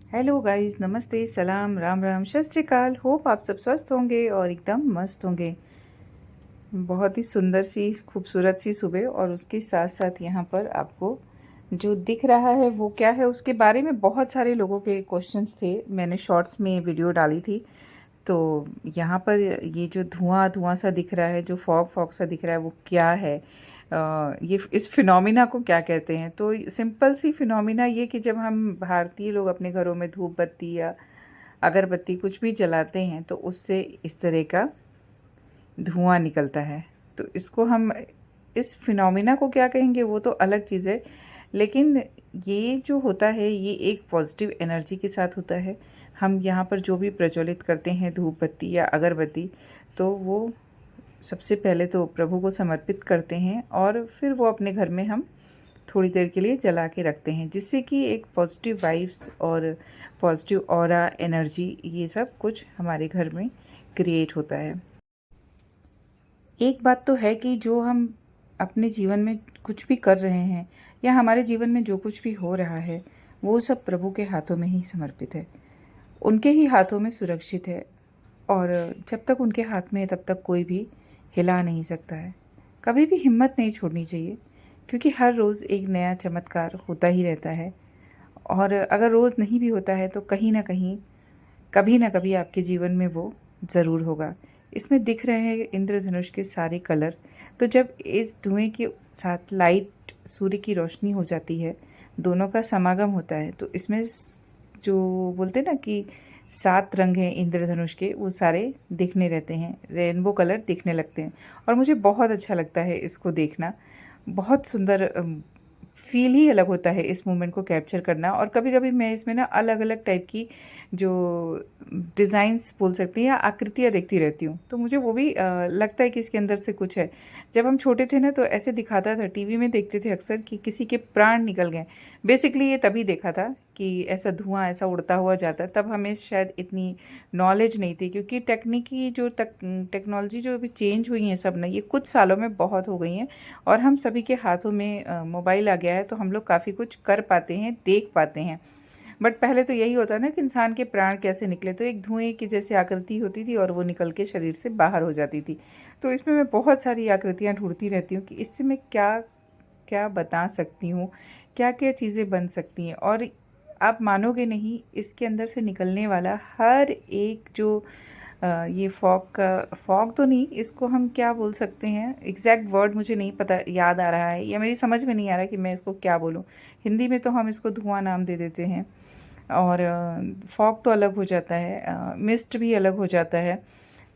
Hello guys, नमस्ते, सलाम, राम राम, सत श्री अकाल। होप आप सब स्वस्थ होंगे और एकदम मस्त होंगे। बहुत ही सुंदर सी खूबसूरत सी सुबह, और उसके साथ साथ यहाँ पर आपको जो दिख रहा है वो क्या है, उसके बारे में बहुत सारे लोगों के क्वेश्चंस थे। मैंने शॉर्ट्स में वीडियो डाली थी। तो यहाँ पर ये जो धुआं धुआं सा दिख रहा है, जो फॉग फॉग सा दिख रहा है, वो क्या है? ये इस फिनोमिना को क्या कहते हैं? तो सिंपल सी फिनोमिना ये कि जब हम भारतीय लोग अपने घरों में धूप बत्ती या अगरबत्ती कुछ भी जलाते हैं तो उससे इस तरह का धुआं निकलता है। तो इसको हम इस फिनोमिना को क्या कहेंगे वो तो अलग चीज़ है, लेकिन ये जो होता है ये एक पॉजिटिव एनर्जी के साथ होता है। हम यहाँ पर जो भी प्रज्वलित करते हैं धूप बत्ती या अगरबत्ती, तो वो सबसे पहले तो प्रभु को समर्पित करते हैं और फिर वो अपने घर में हम थोड़ी देर के लिए जला के रखते हैं, जिससे कि एक पॉजिटिव वाइब्स और पॉजिटिव ऑरा एनर्जी ये सब कुछ हमारे घर में क्रिएट होता है। एक बात तो है कि जो हम अपने जीवन में कुछ भी कर रहे हैं या हमारे जीवन में जो कुछ भी हो रहा है वो सब प्रभु के हाथों में ही समर्पित है, उनके ही हाथों में सुरक्षित है। और जब तक उनके हाथ में है तब तक कोई भी हिला नहीं सकता है। कभी भी हिम्मत नहीं छोड़नी चाहिए, क्योंकि हर रोज़ एक नया चमत्कार होता ही रहता है। और अगर रोज़ नहीं भी होता है तो कहीं ना कहीं कभी ना कभी आपके जीवन में वो ज़रूर होगा। इसमें दिख रहे हैं इंद्रधनुष के सारे कलर। तो जब इस धुएं के साथ लाइट सूर्य की रोशनी हो जाती है, दोनों का समागम होता है, तो इसमें जो बोलते हैं ना कि 7 रंग हैं इंद्रधनुष के, वो सारे दिखने रहते हैं, रेनबो कलर दिखने लगते हैं। और मुझे बहुत अच्छा लगता है इसको देखना। बहुत सुंदर फील ही अलग होता है इस मोमेंट को कैप्चर करना। और कभी कभी मैं इसमें ना अलग अलग टाइप की जो डिज़ाइंस बोल सकती हैं या आकृतियाँ देखती रहती हूँ, तो मुझे वो भी लगता है कि इसके अंदर से कुछ है। जब हम छोटे थे ना तो ऐसे दिखाता था, टीवी में देखते थे अक्सर कि किसी के प्राण निकल गए। बेसिकली ये तभी देखा था कि ऐसा धुआं ऐसा उड़ता हुआ जाता है। तब हमें शायद इतनी नॉलेज नहीं थी, क्योंकि टेक्निकी जो टेक्नोलॉजी जो अभी चेंज हुई है सब ना, ये कुछ सालों में बहुत हो गई हैं। और हम सभी के हाथों में मोबाइल आ गया है, तो हम लोग काफ़ी कुछ कर पाते हैं, देख पाते हैं। बट पहले तो यही होता ना कि इंसान के प्राण कैसे निकले, तो एक धुएं की जैसे आकृति होती थी और वो निकल के शरीर से बाहर हो जाती थी। तो इसमें मैं बहुत सारी आकृतियाँ ढूंढती रहती हूँ कि इससे मैं क्या क्या बता सकती हूँ, क्या क्या चीज़ें बन सकती हैं। और आप मानोगे नहीं, इसके अंदर से निकलने वाला हर एक जो ये फॉग तो नहीं, इसको हम क्या बोल सकते हैं, एग्जैक्ट वर्ड मुझे नहीं पता याद आ रहा है, या मेरी समझ में नहीं आ रहा कि मैं इसको क्या बोलूँ। हिंदी में तो हम इसको धुआं नाम दे देते हैं, और फॉग तो अलग हो जाता है, मिस्ट भी अलग हो जाता है।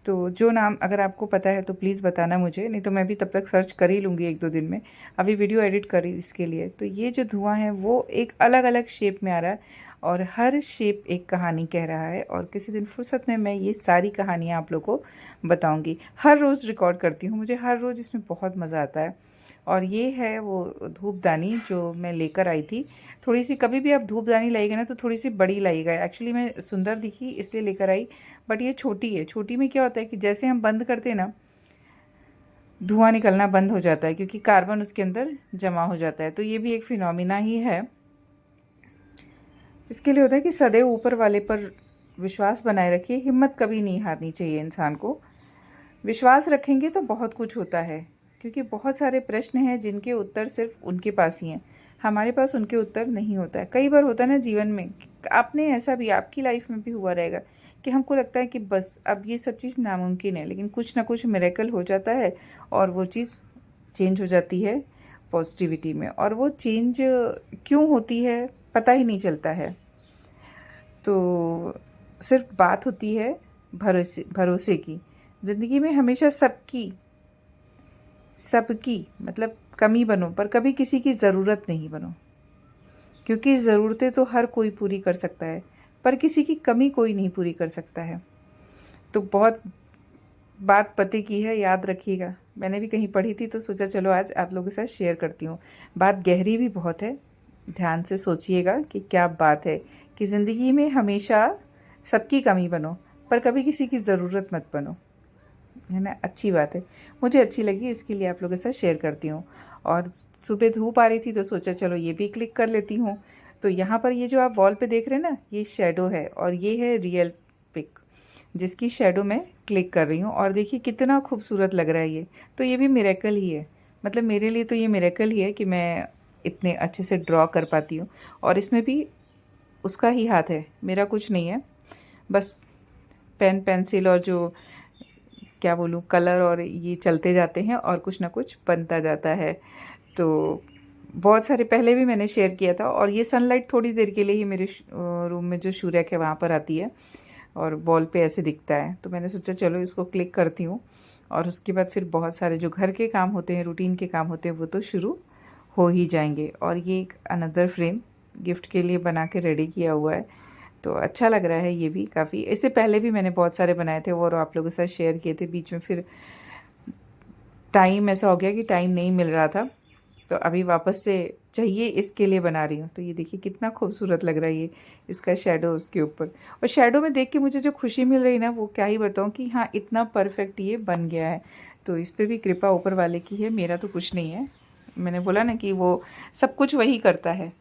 तो जो नाम अगर आपको पता है तो प्लीज़ बताना मुझे, नहीं तो मैं भी तब तक सर्च कर ही लूँगी 1-2 दिन में। अभी वीडियो एडिट करी इसके लिए। तो ये जो धुआं है वो एक अलग अलग शेप में आ रहा है, और हर शेप एक कहानी कह रहा है। और किसी दिन फुर्सत में मैं ये सारी कहानियाँ आप लोग को बताऊँगी। हर रोज़ रिकॉर्ड करती हूँ, मुझे हर रोज़ इसमें बहुत मज़ा आता है। और ये है वो धूपदानी जो मैं लेकर आई थी। थोड़ी सी, कभी भी आप धूपदानी लाइएगा ना तो थोड़ी सी बड़ी लाइएगा। एक्चुअली मैं सुंदर दिखी इसलिए लेकर आई, बट ये छोटी है। छोटी में क्या होता है कि जैसे हम बंद करते हैं ना, धुआं निकलना बंद हो जाता है, क्योंकि कार्बन उसके अंदर जमा हो जाता है। तो ये भी एक फिनोमिना ही है। इसके लिए होता है कि सदैव ऊपर वाले पर विश्वास बनाए रखिए, हिम्मत कभी नहीं हारनी चाहिए इंसान को। विश्वास रखेंगे तो बहुत कुछ होता है, क्योंकि बहुत सारे प्रश्न हैं जिनके उत्तर सिर्फ उनके पास ही हैं, हमारे पास उनके उत्तर नहीं होता है। कई बार होता है ना जीवन में, आपने ऐसा भी आपकी लाइफ में भी हुआ रहेगा कि हमको लगता है कि बस अब ये सब चीज़ नामुमकिन है, लेकिन कुछ ना कुछ मिरेकल हो जाता है और वो चीज़ चेंज हो जाती है पॉजिटिविटी में। और वो चेंज क्यों होती है पता ही नहीं चलता है। तो सिर्फ बात होती है भरोसे भरोसे की। ज़िंदगी में हमेशा सबकी सबकी मतलब कमी बनो, पर कभी किसी की ज़रूरत नहीं बनो, क्योंकि ज़रूरतें तो हर कोई पूरी कर सकता है, पर किसी की कमी कोई नहीं पूरी कर सकता है। तो बहुत बात पते की है, याद रखिएगा। मैंने भी कहीं पढ़ी थी तो सोचा चलो आज आप लोगों के साथ शेयर करती हूँ। बात गहरी भी बहुत है, ध्यान से सोचिएगा कि क्या बात है। कि ज़िंदगी में हमेशा सबकी कमी बनो, पर कभी किसी की ज़रूरत मत बनो, है ना। अच्छी बात है, मुझे अच्छी लगी, इसके लिए आप लोगों के साथ शेयर करती हूँ। और सुबह धूप आ रही थी तो सोचा चलो ये भी क्लिक कर लेती हूँ। तो यहाँ पर ये जो आप वॉल पे देख रहे हैं ना, ये शेडो है और ये है रियल पिक जिसकी शेडो मैं क्लिक कर रही हूँ। और देखिए कितना खूबसूरत लग रहा है ये। तो ये भी मिरेकल ही है, मतलब मेरे लिए तो ये मिरेकल ही है कि मैं इतने अच्छे से ड्रॉ कर पाती हूँ। और इसमें भी उसका ही हाथ है, मेरा कुछ नहीं है। बस पेन पेंसिल और जो क्या बोलूँ कलर और ये चलते जाते हैं और कुछ ना कुछ बनता जाता है। तो बहुत सारे पहले भी मैंने शेयर किया था। और ये सनलाइट थोड़ी देर के लिए ही मेरे रूम में जो सूरज है वहाँ पर आती है और वॉल पे ऐसे दिखता है। तो मैंने सोचा चलो इसको क्लिक करती हूँ और उसके बाद फिर बहुत सारे जो घर के काम होते हैं, रूटीन के काम होते हैं, वो तो शुरू हो ही जाएंगे। और ये एक अनदर फ्रेम गिफ्ट के लिए बना के रेडी किया हुआ है। तो अच्छा लग रहा है ये भी काफ़ी। इससे पहले भी मैंने बहुत सारे बनाए थे और आप लोगों के साथ शेयर किए थे। बीच में फिर टाइम ऐसा हो गया कि टाइम नहीं मिल रहा था, तो अभी वापस से चाहिए इसके लिए बना रही हूँ। तो ये देखिए कितना खूबसूरत लग रहा है ये, इसका शेडो उसके ऊपर। और शेडो में देख के मुझे जो खुशी मिल रही है ना, वो क्या ही बताऊँ कि हाँ इतना परफेक्ट ये बन गया है। तो इस पर भी कृपा ऊपर वाले की है, मेरा तो कुछ नहीं है। मैंने बोला ना कि वो सब कुछ वही करता है,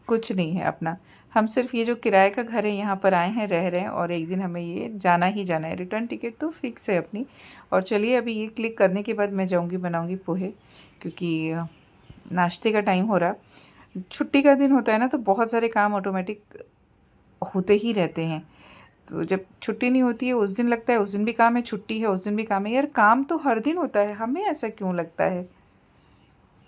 कुछ नहीं है अपना। हम सिर्फ ये जो किराए का घर है यहाँ पर आए हैं, रह रहे हैं और एक दिन हमें ये जाना ही जाना है। रिटर्न टिकट तो फिक्स है अपनी। और चलिए अभी ये क्लिक करने के बाद मैं जाऊँगी बनाऊँगी पोहे, क्योंकि नाश्ते का टाइम हो रहा। छुट्टी का दिन होता है ना, तो बहुत सारे काम ऑटोमेटिक होते ही रहते हैं। तो जब छुट्टी नहीं होती है उस दिन लगता है उस दिन भी काम है, छुट्टी है उस दिन भी काम है। यार काम तो हर दिन होता है, हमें ऐसा क्यों लगता है?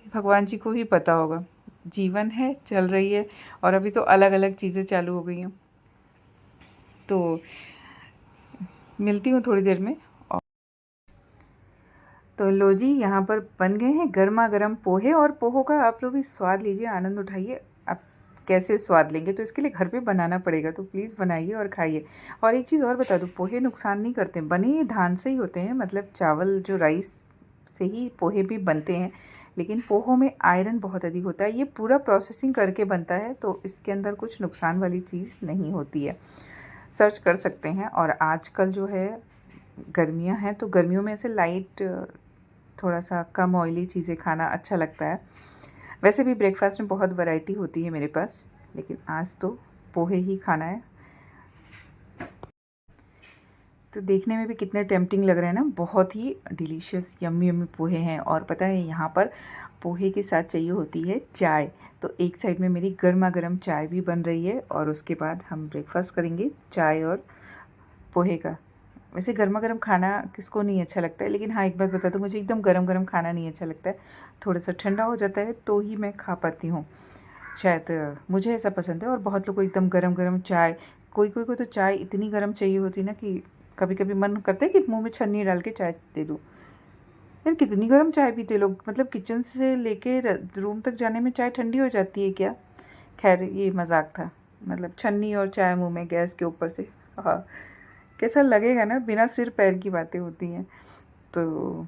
भगवान जी को ही पता होगा। जीवन है, चल रही है। और अभी तो अलग अलग चीज़ें चालू हो गई हैं। तो मिलती हूँ थोड़ी देर में। तो लो जी, यहाँ पर बन गए हैं गर्मा गर्म पोहे। और पोहों का आप लोग भी स्वाद लीजिए, आनंद उठाइए। आप कैसे स्वाद लेंगे तो इसके लिए घर पे बनाना पड़ेगा, तो प्लीज़ बनाइए और खाइए। और एक चीज़ और बता दूँ, पोहे नुकसान नहीं करते, बने ये धान से ही होते हैं, मतलब चावल जो राइस से ही पोहे भी बनते हैं। लेकिन पोहों में आयरन बहुत अधिक होता है, ये पूरा प्रोसेसिंग करके बनता है, तो इसके अंदर कुछ नुकसान वाली चीज़ नहीं होती है। सर्च कर सकते हैं। और आजकल जो है गर्मियाँ हैं, तो गर्मियों में ऐसे लाइट थोड़ा सा कम ऑयली चीज़ें खाना अच्छा लगता है। वैसे भी ब्रेकफास्ट में बहुत वैरायटी होती है मेरे पास, लेकिन आज तो पोहे ही खाना है। तो देखने में भी कितने टेम्पटिंग लग रहे हैं ना, बहुत ही डिलीशियस यम्मी यम्मी पोहे हैं। और पता है यहाँ पर पोहे के साथ चाहिए होती है चाय। तो एक साइड में मेरी गर्मा गर्म चाय भी बन रही है और उसके बाद हम ब्रेकफास्ट करेंगे चाय और पोहे का। वैसे गर्मा गर्म खाना किसको नहीं अच्छा लगता है, लेकिन हाँ एक बात बता दूँ, मुझे एकदम गरम गरम खाना नहीं अच्छा लगता है। थोड़ा सा ठंडा हो जाता है तो ही मैं खा पाती हूँ, शायद मुझे ऐसा पसंद है। और बहुत लोगों को एकदम गरम गरम चाय, कोई कोई को तो चाय इतनी गर्म चाहिए होती है ना कि कभी कभी मन करता है कि मुंह में छन्नी डाल के चाय दे दूँ। यार कितनी गर्म चाय पीते लोग, मतलब किचन से लेके रूम तक जाने में चाय ठंडी हो जाती है क्या? खैर ये मजाक था, मतलब छन्नी और चाय मुंह में गैस के ऊपर से, हाँ कैसा लगेगा ना, बिना सिर पैर की बातें होती हैं। तो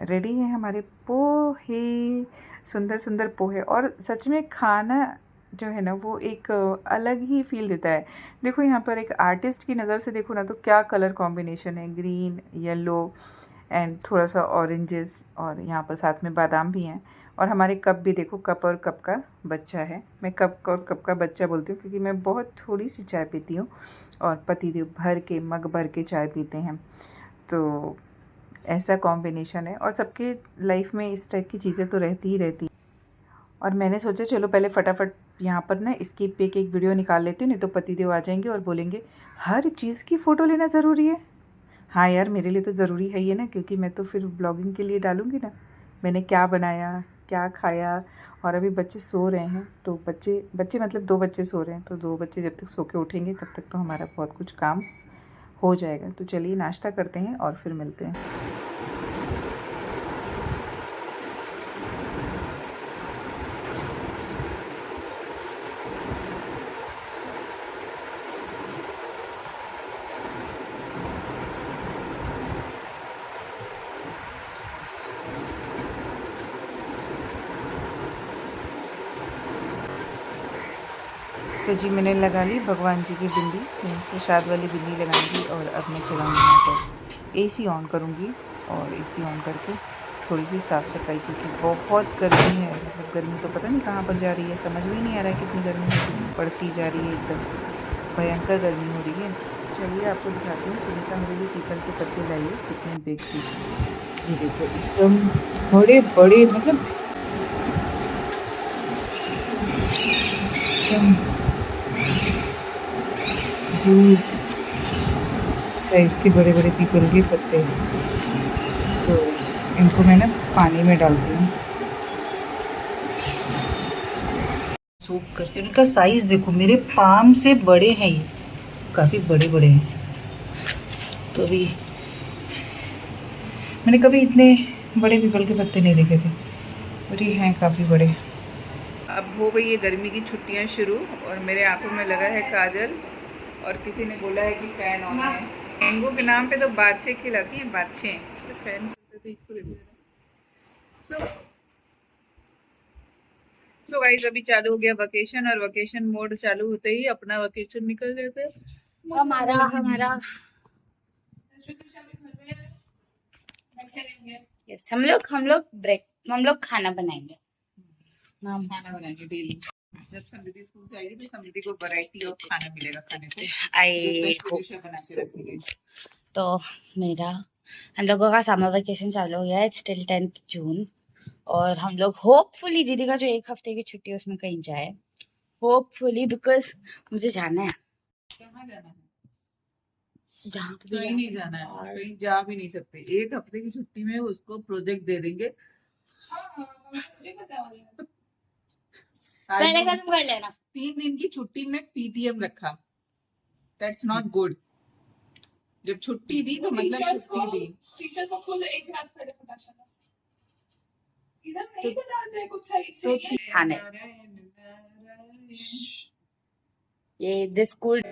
रेडी है हमारे पोहे, सुंदर सुंदर पोहे। और सच में खाना जो है ना वो एक अलग ही फील देता है। देखो यहाँ पर एक आर्टिस्ट की नज़र से देखो ना, तो क्या कलर कॉम्बिनेशन है, ग्रीन येलो एंड थोड़ा सा ऑरेंजेस, और यहाँ पर साथ में बादाम भी हैं। और हमारे कप भी देखो, कप और कप का बच्चा है। मैं कप और कप का बच्चा बोलती हूँ क्योंकि मैं बहुत थोड़ी सी चाय पीती हूँ और पतिदेव भर के मग भर के चाय पीते हैं। तो ऐसा कॉम्बिनेशन है। और सबके लाइफ में इस टाइप की चीज़ें तो रहती ही रहती। और मैंने सोचा चलो पहले फटाफट यहाँ पर ना इसकी पे एक वीडियो निकाल लेती हूँ, नहीं तो पतिदेव आ जाएंगे और बोलेंगे हर चीज़ की फ़ोटो लेना ज़रूरी है। हाँ यार मेरे लिए तो ज़रूरी है ये ना, क्योंकि मैं तो फिर ब्लॉगिंग के लिए डालूँगी ना मैंने क्या बनाया क्या खाया। और अभी बच्चे सो रहे हैं, तो बच्चे मतलब 2 बच्चे सो रहे हैं, तो 2 बच्चे जब तक सो के उठेंगे तब तक तो हमारा बहुत कुछ काम हो जाएगा। तो चलिए नाश्ता करते हैं और फिर मिलते हैं। तो जी मैंने लगा ली भगवान जी की बिंदी, प्रसाद वाली बिंदी लगाऊंगी। और अब मैं चलाऊंगी यहाँ पर एसी ऑन करूंगी और एसी ऑन करके थोड़ी सी साफ़ सफाई, क्योंकि बहुत गर्मी है। मतलब गर्मी तो पता नहीं कहाँ पर जा रही है, समझ में ही नहीं आ रहा है कितनी गर्मी बढ़ती जा रही है, एकदम भयंकर गर्मी हो रही है। चलिए आपको दिखाती हूँ। सुनीता मेरे लिए पीपल के पत्ते लाई है, कितने बिग ये देखो, एकदम बड़े बड़े, मतलब एकदम ह्यूज साइज के बड़े बड़े पीपल के पत्ते। तो इनको मैं ना पानी में डालती हूँ सूख करके। इनका साइज देखो, मेरे पाम से बड़े हैं ये, काफ़ी बड़े बड़े हैं। तो अभी मैंने कभी इतने बड़े पीपल के पत्ते नहीं देखे थे, और ये हैं काफ़ी बड़े। अब हो गई है गर्मी की छुट्टियां शुरू, और मेरे आंखों में लगा है काजल, और किसी ने बोला है कि फ़ैन ऑन है। मैंगो के नाम पे तो बादशाह खिलाती हैं, बादशाह तो फैन तो इसको देखो जरा। सो गाइस, अभी चालू हो गया वकेशन, और वकेशन मोड चालू होते ही अपना वकेशन निकल जाता है। हमारा यस, हम लोग खाना बनाएंगे। हम खाना बनाएंगे डेली। जब समृद्धि स्कूल से आएगी तो समृद्धि को वैरायटी ऑफ खाना मिलेगा खाने को। आई बना के रखेंगे। तो मेरा हम लोगों का समर वेकेशन चालू हो गया है, इट्स टिल 10th जून, और हम लोग होपफुली दीदी का जो 1 हफ्ते की छुट्टी है उसमें कहीं जाए, होपफुली, बिकॉज मुझे जाना है। कहाँ जाना है? जहाँ कहीं नहीं जाना है, कहीं जा भी नहीं सकते। 1 हफ्ते की छुट्टी में उसको प्रोजेक्ट दे देंगे। पहले का तुम कर लेना। 3 दिन की छुट्टी में पीटीएम रखा, दैट्स नॉट गुड। जब छुट्टी दी तो मतलब छुट्टी दी। टीचर्स को खुद एक रात पहले पता चला, इधर नहीं बताते कुछ सही से। तो खाने ये दिस स्कूल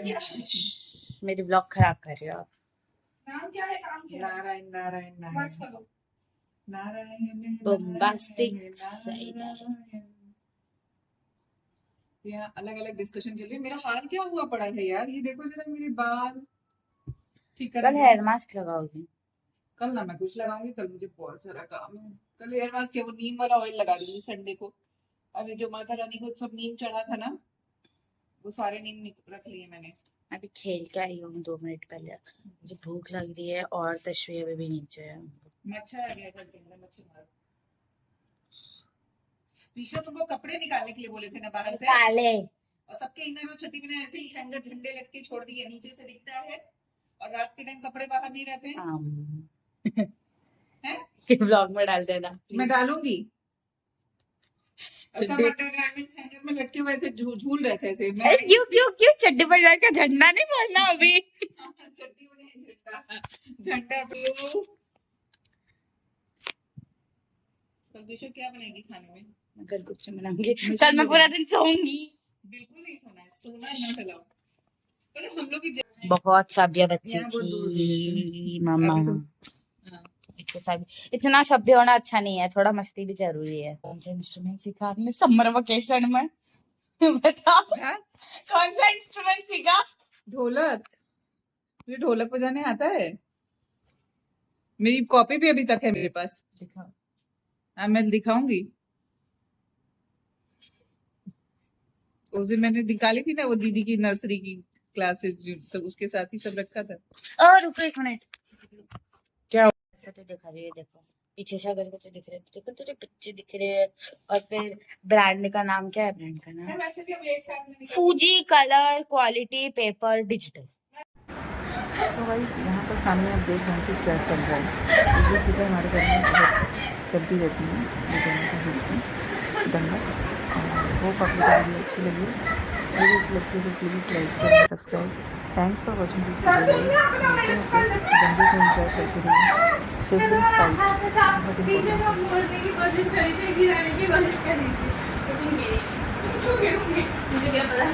मेरी व्लॉग खराब कर रही हो आप। नाम क्या है? काम क्या है? नारायण नारायण बस नारायण करो। नारायण Bombastic नारायण। यहाँ अलग अलग डिस्कशन चल रही है। मेरा हाल क्या हुआ पड़ा है यार, ये देखो जरा मेरे बाल ठीक कर। कल हेयर मास्क लगाओगी? कल ना मैं कुछ लगाऊंगी, कल मुझे बहुत सारा काम है। कल हेयर मास्क क्या, वो नीम वाला ऑयल लगा दूंगी संडे को। अभी जो माता रानी को सब नीम चढ़ा था ना, वो सारे नीम रख लिए मैंने। अभी खेल के आई हूँ 2 मिनट पहले, मुझे भूख लग रही है, और तशवीर अभी भी नीचे है। मच्छर आ गया घर के अंदर, मच्छर मारो। पीछे तुमको कपड़े निकालने के लिए बोले थे ना बाहर से, और सबके इनर और छठी मैंने ऐसे ही हैंगर झंडे लटके छोड़ दिए, नीचे से दिखता है, और रात के टाइम कपड़े बाहर नहीं रहते हैं। व्लॉग में डाल देना, मैं डालूंगी। अच्छा, गारमेंट्स हैंगर में लटके वैसे झूल रहे थे ऐसे। मैं क्यों चड्डी परिवार का झंडा नहीं बोलना अभी। चड्डी बने झंडा पियो। प्रदूषण क्या बनेगी खाने में? मैं कल कुछ नहीं बनाऊंगी, कल मैं पूरा दिन सोऊंगी। बिल्कुल नहीं सोना है, सोना ना फैलाओ। पहले हम लोग की बहुत सभ्य बच्ची थी मामा। इतना सभ्य होना अच्छा नहीं है, थोड़ा मस्ती भी जरूरी है। कौन सा इंस्ट्रूमेंट सीखा आपने समर वेकेशन में? बताओ कौन सा इंस्ट्रूमेंट सीखा? ढोलक। मुझे ढोलक बजाने आता है, मेरी कॉपी भी अभी तक है मेरे पास। दिखाओ। हाँ, मैं दिखाऊंगी। उस दिन मैंने निकाली थी ना वो दीदी की नर्सरी की क्लासेस, तो उसके साथ ही सब रखा था। रुको 1 मिनट। क्या तो दिखा रही है, देखो पीछे से अगर कुछ दिख रहे तो देखो तुझे बच्चे दिख रहे हैं। और फिर ब्रांड का नाम क्या है? ब्रांड का नाम वैसे भी अब एक साथ में Fuji colour quality paper digital. So guys, यहाँ पर सामने आप देख रहे हैं कि क्या चल रहा है। ये चीज़ें हमारे घर में बहुत चलती रहती हैं, ये दोनों का बीच दंगा। वो आपको वीडियो अच्छी लगी, वीडियो अच्छी लगती है तो please like share subscribe. Thanks for watching this video. दंगे को एंजॉय करते रहिए। सिबलिंग्स फाइट बहुत इम्पोर्टेंट है। मुझे क्या पता।